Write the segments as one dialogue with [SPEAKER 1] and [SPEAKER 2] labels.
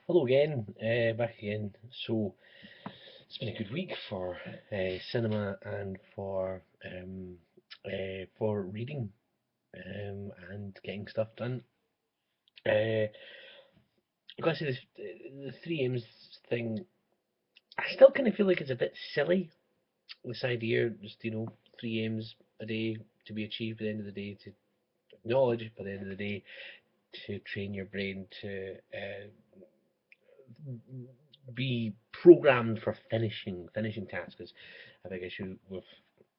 [SPEAKER 1] Hello again, back again. So it's been a good week for cinema and for reading and getting stuff done. I've got to say this, the three aims thing. I still kind of feel like it's a bit silly. This idea, just three aims a day to be achieved by the end of the day, to acknowledge by the end of the day, to train your brain to be programmed for finishing tasks. 'Cause a big issue with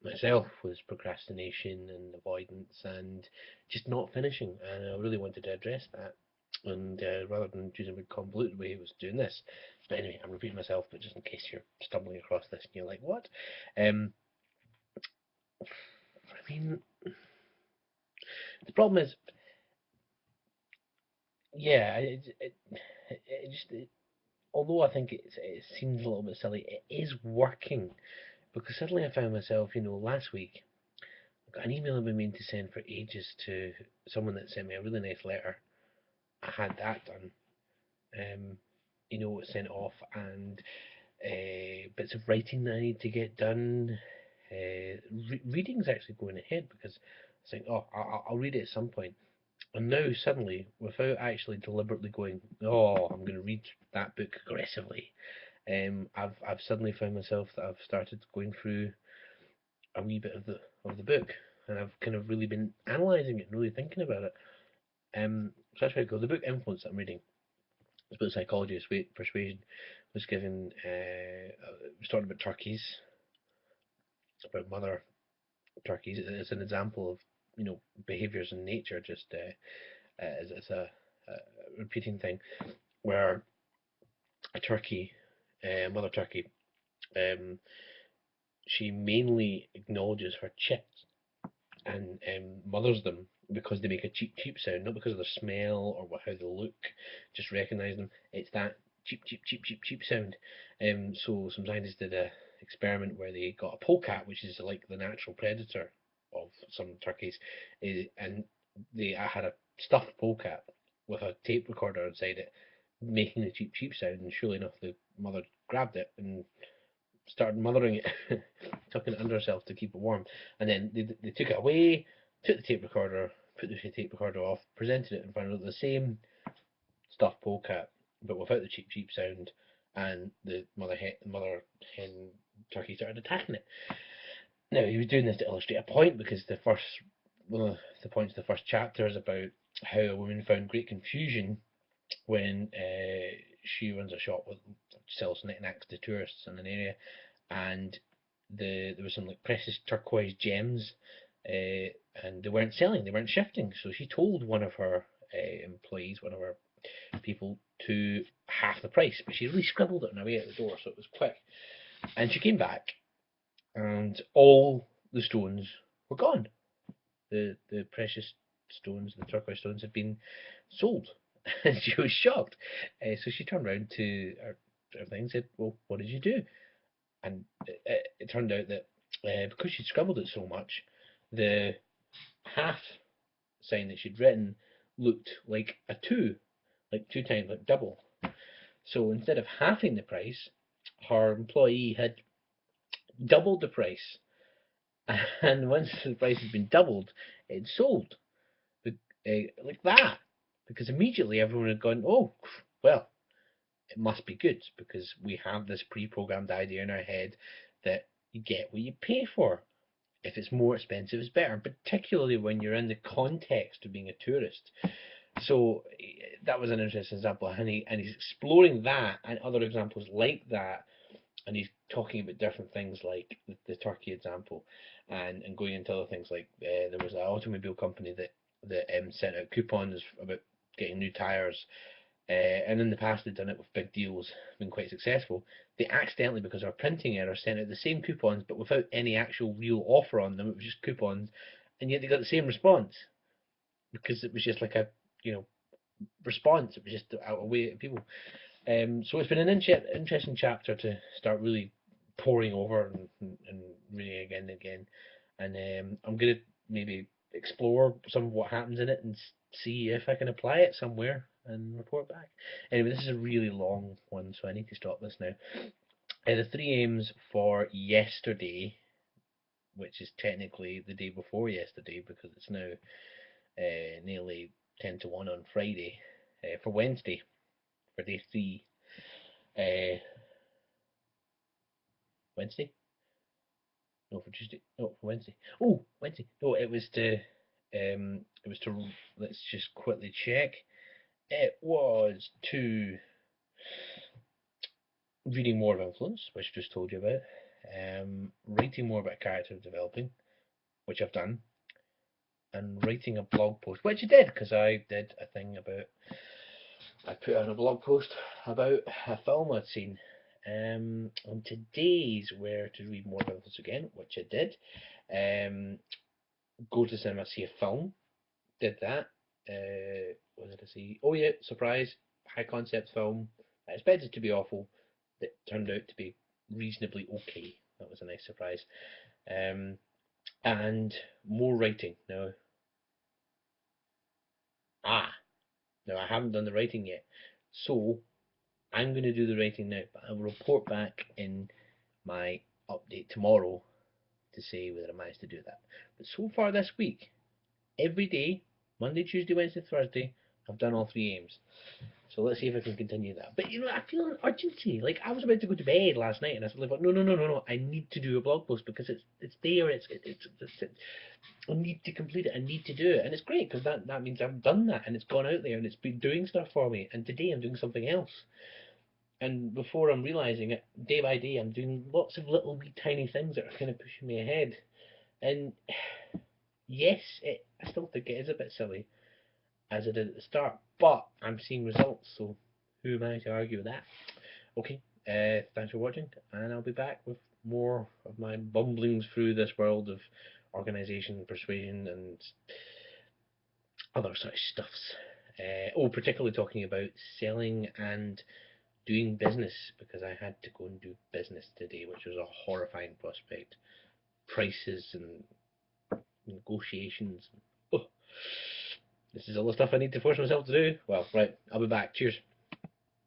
[SPEAKER 1] myself was procrastination and avoidance and just not finishing, and I really wanted to address that. And rather than choosing a big convoluted way, it was doing this. But anyway, I'm repeating myself, but just in case you're stumbling across this and you're like, "What?" Um, I mean, the problem is, yeah, it just although I think it seems a little bit silly, it is working. Because suddenly I found myself, last week, I got an email I've been meaning to send for ages to someone that sent me a really nice letter. I had that done. Um, sent off, and bits of writing that I need to get done. Reading's actually going ahead because I think, oh, I'll read it at some point. And now suddenly, without actually deliberately going, oh, I'm going to read that book aggressively, I've suddenly found myself that I've started going through a wee bit of the book, and I've kind of really been analysing it and really thinking about it. So that's very cool. The book Influence that I'm reading is about psychology of persuasion. Was given was talking about turkeys, about mother turkeys. It's an example of behaviours in nature, just as a repeating thing, where a turkey, mother turkey, um, she mainly acknowledges her chicks and mothers them because they make a cheep cheep sound, not because of their smell or how they look. Just recognise them. It's that cheep cheep cheep cheep cheep sound. So some scientists did a experiment where they got a polecat, which is like the natural predator of some turkeys, and they had a stuffed polecat with a tape recorder inside it, making the cheep cheep sound. And surely enough, the mother grabbed it and started mothering it, tucking it under herself to keep it warm. And then they took it away, took the tape recorder, put the tape recorder off, presented it in front of the same stuffed polecat, but without the cheap cheap sound. And the mother hen turkey started attacking it. Now he was doing this to illustrate a point because one of the points of the first chapter is about how a woman found great confusion when she runs a shop with sells knickknacks to tourists in an area, and there was some like precious turquoise gems, and they weren't selling, they weren't shifting. So she told one of her employees, one of her people, to half the price, but she really scribbled it on her way out the door, so it was quick. And she came back, and all the stones were gone. The precious stones, the turquoise stones, had been sold. And she was shocked. So she turned around to her thing and said, "Well, what did you do?" And it turned out that because she'd scribbled it so much, the half sign that she'd written looked like a two, like two times, like double. So instead of halving the price, her employee had doubled the price. And once the price had been doubled, it sold like that. Because immediately everyone had gone, oh, well, it must be good because we have this pre-programmed idea in our head that you get what you pay for. If it's more expensive, it's better, particularly when you're in the context of being a tourist. So that was an interesting example, and he's exploring that and other examples like that, and he's talking about different things like the Turkey example, and going into other things like there was an automobile company that sent out coupons about getting new tires, and in the past they'd done it with big deals, been quite successful. They accidentally, because of a printing error, sent out the same coupons but without any actual real offer on them. It was just coupons, and yet they got the same response because it was just like a you know response. It was just out of way at people. So it's been an interesting chapter to start really poring over and reading again and again. And I'm gonna maybe explore some of what happens in it and see if I can apply it somewhere. and report back. Anyway, this is a really long one, so I need to stop this now. The three aims for yesterday, which is technically the day before yesterday because it's now nearly 10 to 1 on Friday, for Wednesday, for day 3. Wednesday? No, for Tuesday. No, for Wednesday. Oh, Wednesday. No, let's just quickly check. It was to reading more of Influence, which I just told you about, writing more about character developing, which I've done, and writing a blog post, which I did, because I put on a blog post about a film I'd seen. And today's were to read more of Influence again, which I did. Go to cinema, see a film, did that. What did I see? Oh yeah, surprise, high concept film. I expected it to be awful. That turned out to be reasonably okay. That was a nice surprise. And more writing. Ah, now I haven't done the writing yet. So I'm going to do the writing now, but I will report back in my update tomorrow to say whether I managed to do that. But so far this week, every day, Monday, Tuesday, Wednesday, Thursday, I've done all three aims. So let's see if I can continue that. But I feel an urgency. Like I was about to go to bed last night, and I was like, no. I need to do a blog post because it's there. I need to complete it. I need to do it, and it's great because that means I've done that, and it's gone out there, and it's been doing stuff for me. And today I'm doing something else. And before I'm realizing it, day by day, I'm doing lots of little wee tiny things that are kind of pushing me ahead. And yes, I still think it is a bit silly, as I did at the start, but I'm seeing results, so who am I to argue with that? Okay, thanks for watching, and I'll be back with more of my bumblings through this world of organisation, persuasion, and other such stuffs. Particularly talking about selling and doing business, because I had to go and do business today, which was a horrifying prospect. Prices and negotiations. Oh, this is all the stuff I need to force myself to do. Well, right, I'll be back. Cheers.